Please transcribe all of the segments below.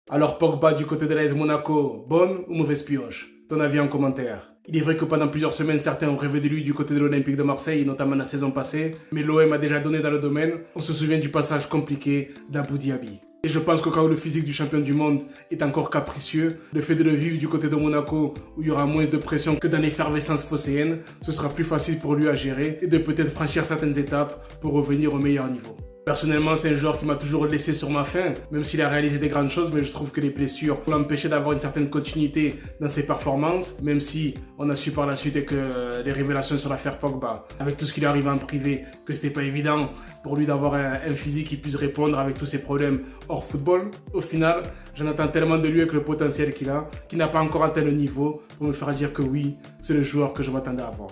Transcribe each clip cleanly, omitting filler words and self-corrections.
Alors Pogba du côté de l'AS Monaco, bonne ou mauvaise pioche? Ton avis en commentaire. Il est vrai que pendant plusieurs semaines, certains ont rêvé de lui du côté de l'Olympique de Marseille, notamment la saison passée, mais l'OM a déjà donné dans le domaine. On se souvient du passage compliqué d'Abou Diaby. Et je pense que quand le physique du champion du monde est encore capricieux, le fait de le vivre du côté de Monaco, où il y aura moins de pression que dans l'effervescence phocéenne, ce sera plus facile pour lui à gérer et de peut-être franchir certaines étapes pour revenir au meilleur niveau. Personnellement, c'est un joueur qui m'a toujours laissé sur ma faim, même s'il a réalisé des grandes choses, mais je trouve que les blessures l'ont empêché d'avoir une certaine continuité dans ses performances, même si on a su par la suite que les révélations sur l'affaire Pogba, avec tout ce qui lui arrive en privé, que c'était pas évident pour lui d'avoir un physique qui puisse répondre avec tous ses problèmes hors football. Au final, j'en attends tellement de lui avec le potentiel qu'il a, qu'il n'a pas encore atteint le niveau pour me faire dire que oui, c'est le joueur que je m'attendais à voir.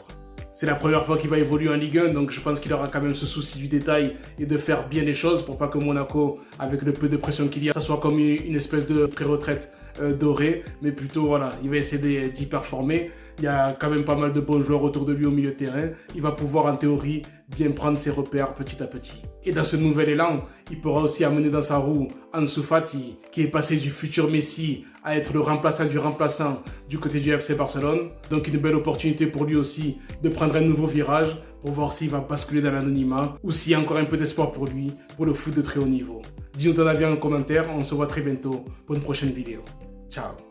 C'est la première fois qu'il va évoluer en Ligue 1, donc je pense qu'il aura quand même ce souci du détail et de faire bien les choses pour pas que Monaco, avec le peu de pression qu'il y a, ça soit comme une espèce de pré-retraite dorée, mais plutôt voilà, il va essayer d'y performer. Il y a quand même pas mal de bons joueurs autour de lui au milieu de terrain. Il va pouvoir en théorie bien prendre ses repères petit à petit. Et dans ce nouvel élan, il pourra aussi amener dans sa roue Ansu Fati, qui est passé du futur Messi à être le remplaçant du côté du FC Barcelone. Donc une belle opportunité pour lui aussi de prendre un nouveau virage pour voir s'il va basculer dans l'anonymat ou s'il y a encore un peu d'espoir pour lui pour le foot de très haut niveau. Dis-nous ton avis en commentaire, on se voit très bientôt pour une prochaine vidéo. Ciao.